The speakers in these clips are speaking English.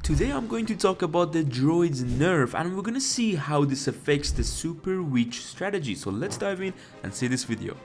Today I'm going to talk about the Druids nerf and we're gonna see how this affects the Super Witch strategy. So let's dive in and see this video.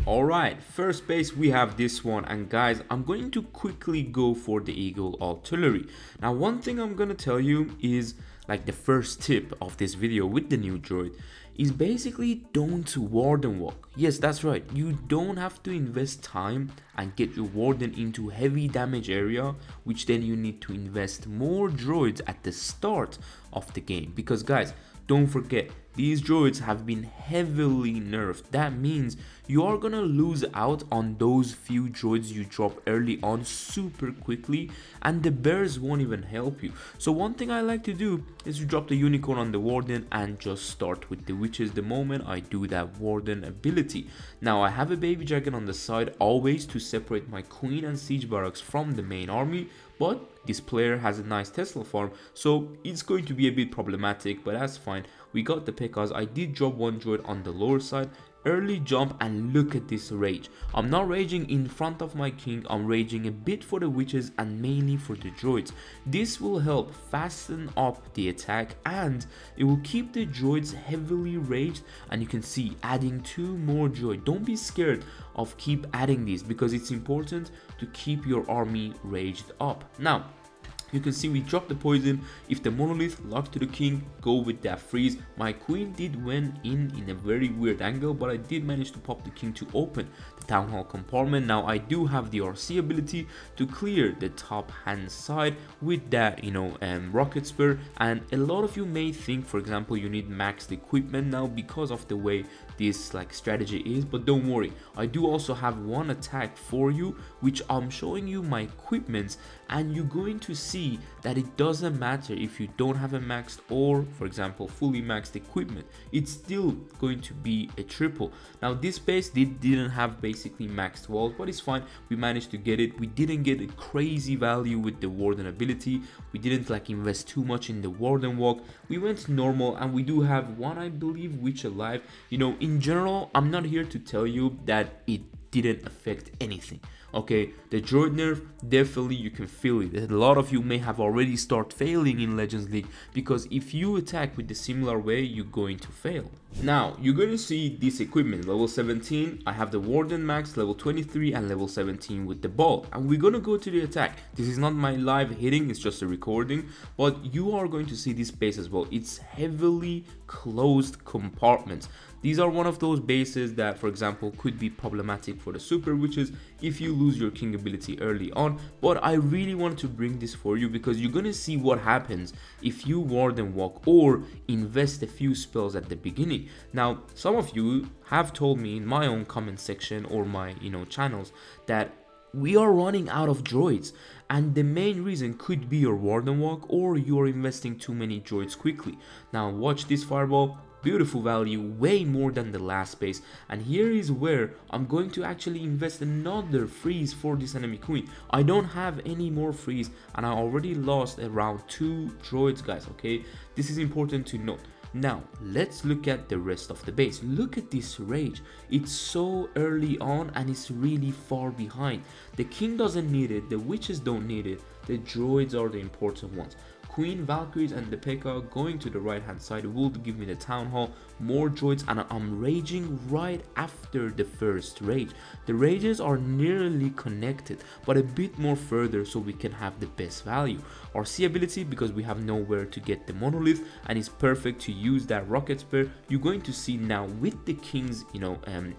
Alright, first base we have this one, and guys, I'm going to quickly go for the Eagle Artillery. Now one thing I'm gonna tell you is, like, the first tip of this video with the new Druid is basically don't Warden walk. Yes, that's right, you don't have to invest time and get your Warden into heavy damage area, which then you need to invest more Druids at the start of the game. Because guys, don't forget, these Druids have been heavily nerfed. That means you are gonna lose out on those few Druids you drop early on super quickly, and the bears won't even help you. So one thing I like to do is to drop the Unicorn on the Warden and just start with the Witches the moment I do that Warden ability. Now I have a Baby Dragon on the side always to separate my Queen and Siege Barracks from the main army, but this player has a nice Tesla farm, so it's going to be a bit problematic, but that's fine. We got the P.E.K.K.A.s. I did drop one Druid on the lower side, early jump, and look at this rage. I'm not raging in front of my king, I'm raging a bit for the witches and mainly for the Druids. This will help fasten up the attack and it will keep the Druids heavily raged, and you can see adding 2 more Druid. Don't be scared of keep adding these because it's important to keep your army raged up. Now you can see we dropped the poison. If the monolith locked to the king, go with that freeze. My queen did went in a very weird angle, but I did manage to pop the king to open the town hall compartment. Now I do have the RC ability to clear the top hand side with that, rocket spur, and a lot of you may think, for example, you need maxed equipment now because of the way this strategy is, but don't worry, I do also have one attack for you which I'm showing you my equipments, and you're going to see that it doesn't matter if you don't have a maxed or, for example, fully maxed equipment, it's still going to be a triple. Now this base didn't have basically maxed walls, but it's fine, we managed to get it. We didn't get a crazy value with the Warden ability, we didn't invest too much in the Warden walk, we went normal, and we do have one, I believe, Witch alive. In general, I'm not here to tell you that it didn't affect anything. Okay, the Druid nerf, definitely you can feel it. A lot of you may have already started failing in Legends League because if you attack with the similar way, you're going to fail. Now you're going to see this equipment, level 17, I have the Warden max, level 23 and level 17 with the ball, and we're going to go to the attack. This is not my live hitting, it's just a recording, but you are going to see this base as well. It's heavily closed compartments. These are one of those bases that, for example, could be problematic for the Super Witches if you lose your king ability early on, but I really wanted to bring this for you because you're gonna see what happens if you Warden walk or invest a few spells at the beginning. Now some of you have told me in my own comment section or my channels that we are running out of Druids, and the main reason could be your Warden walk or you're investing too many Druids quickly. Now watch this fireball, beautiful value, way more than the last base, and here is where I'm going to actually invest another freeze for this enemy queen. I don't have any more freeze and I already lost around 2 Druids, guys. Okay, this is important to note. Now let's look at the rest of the base. Look at this rage, it's so early on and it's really far behind. The king doesn't need it, the witches don't need it, the Druids are the important ones. Queen, Valkyries and the P.E.K.K.A. going to the right hand side will give me the town hall, more Druids, and I'm raging right after the first rage. The rages are nearly connected but a bit more further so we can have the best value. RC ability because we have nowhere to get the monolith and it's perfect to use that rocket spur. You're going to see now with the king's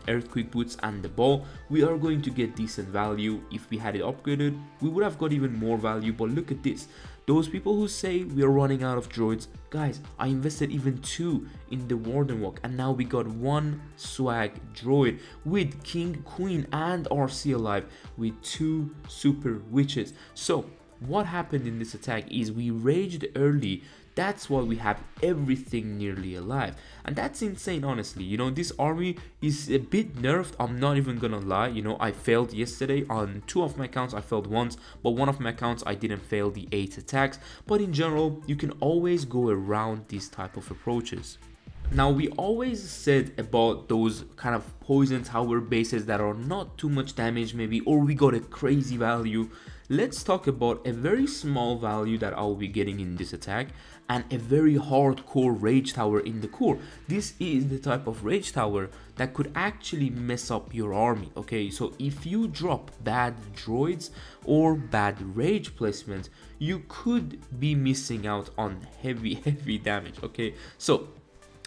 earthquake boots and the ball, we are going to get decent value. If we had it upgraded, we would have got even more value, but look at this. Those people who say we are running out of Druids, guys, I invested even 2 in the Warden walk and now we got 1 swag Druid with King, Queen and RC alive with 2 Super Witches. So what happened in this attack is we raged early. That's why we have everything nearly alive, and that's insane. Honestly, this army is a bit nerfed, I'm not even gonna lie. I failed yesterday on 2 of my accounts. I failed once, but one of my accounts I didn't fail the 8 attacks. But in general, you can always go around these type of approaches. Now, we always said about those kind of poison tower bases that are not too much damage maybe, or we got a crazy value. Let's talk about a very small value that I'll be getting in this attack, and a very hardcore rage tower in the core. This is the type of rage tower that could actually mess up your army, okay? So if you drop bad droids or bad rage placement, you could be missing out on heavy damage, okay? So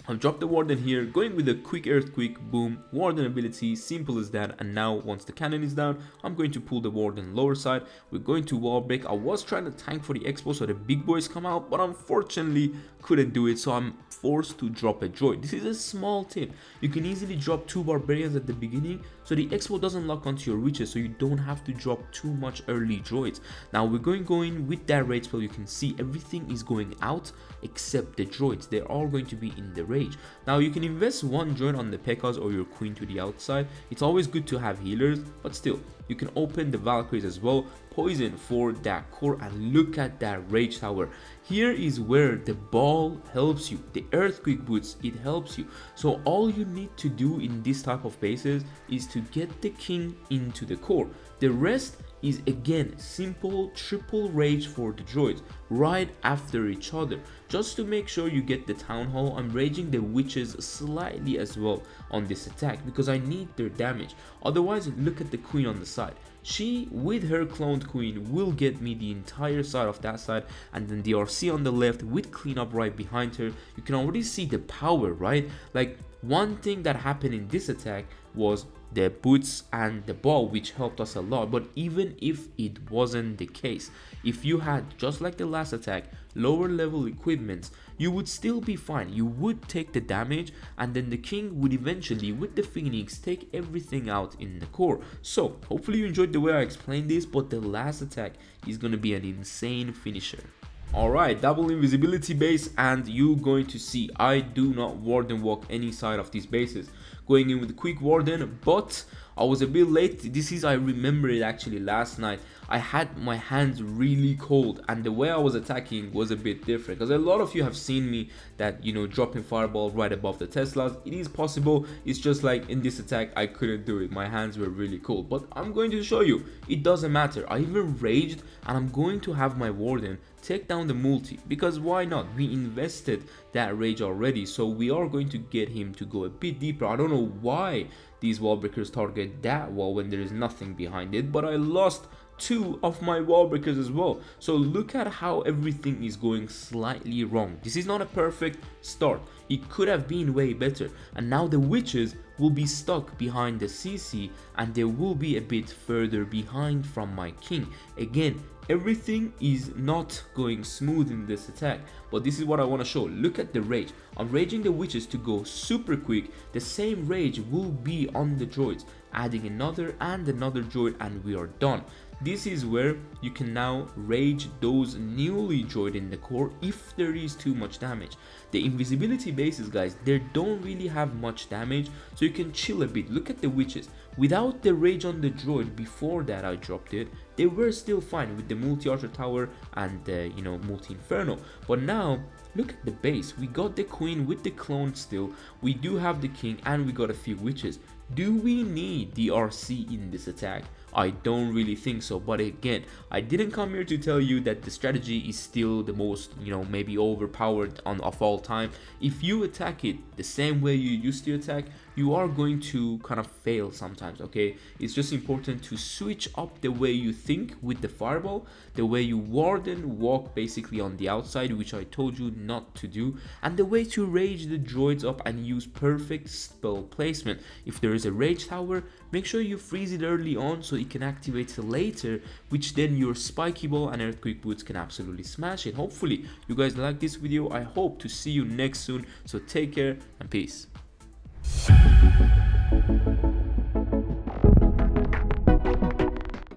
I've dropped the Warden here, going with a quick Earthquake, boom, Warden ability, simple as that. And now once the cannon is down, I'm going to pull the Warden lower side. We're going to wall break. I was trying to tank for the expo so the big boys come out, but unfortunately couldn't do it, so I'm forced to drop a droid. This is a small tip. You can easily drop 2 barbarians at the beginning so the expo doesn't lock onto your witches, so you don't have to drop too much early droids. Now we're going with that rage spell. You can see everything is going out except the droids. They're all going to be in the rage. Now you can invest 1 droid on the P.E.K.K.A.s or your queen to the outside. It's always good to have healers, but still you can open the Valkyries as well, poison for that core, and look at that rage tower. Here is where the ball helps you, the earthquake boots, it helps you. So all you need to do in this type of bases is to get the king into the core. The rest is again simple triple rage for the droids right after each other. Just to make sure you get the town hall, I'm raging the witches slightly as well on this attack because I need their damage. Otherwise, look at the queen on the side. She with her cloned queen will get me the entire side of that side, and then the RC on the left with cleanup right behind her. You can already see the power, right? Like, one thing that happened in this attack was the boots and the ball, which helped us a lot. But even if it wasn't the case, if you had, just like the last attack, lower level equipment, you would still be fine. You would take the damage, and then the king would eventually with the phoenix take everything out in the core. So hopefully you enjoyed the way I explained this, but the last attack is going to be an insane finisher. Alright, double invisibility base, and you're going to see I do not warden walk any side of these bases. Going in with a quick warden, but I was a bit late. This is, I remember it actually last night. I had my hands really cold, and the way I was attacking was a bit different, because a lot of you have seen me that, you know, dropping fireball right above the Teslas. It is possible. It's just like in this attack I couldn't do it. My hands were really cold, but I'm going to show you it doesn't matter. I even raged, and I'm going to have my warden take down the multi, because why not? We invested that rage already, so we are going to get him to go a bit deeper. I don't know why these wall breakers target that wall when there is nothing behind it, but I lost 2 of my wall breakers as well. So look at how everything is going slightly wrong. This is not a perfect start. It could have been way better, and now the witches will be stuck behind the CC, and they will be a bit further behind from my king. Again, everything is not going smooth in this attack, but this is what I want to show. Look at the rage. I'm raging the witches to go super quick. The same rage will be on the droids, adding another and another droid, and we are done. This is where you can now rage those newly droid in the core if there is too much damage. The invisibility bases, guys, they don't really have much damage, so you can chill a bit. Look at the witches. Without the rage on the droid before that I dropped it, they were still fine with the multi-archer tower and the, you know, multi-inferno. But now look at the base. We got the queen with the clone still. We do have the king, and we got a few witches. Do we need the RC in this attack? I don't really think so, but again, I didn't come here to tell you that the strategy is still the most, you know, maybe overpowered of all time. If you attack it the same way you used to attack, you are going to kind of fail sometimes, okay? It's just important to switch up the way you think with the fireball, the way you warden walk basically on the outside, which I told you not to do, and the way to rage the droids up and use perfect spell placement. If there is a rage tower, make sure you freeze it early on so it can activate later, which then your spiky ball and earthquake boots can absolutely smash it. Hopefully you guys like this video. I hope to see you next soon, so take care and peace.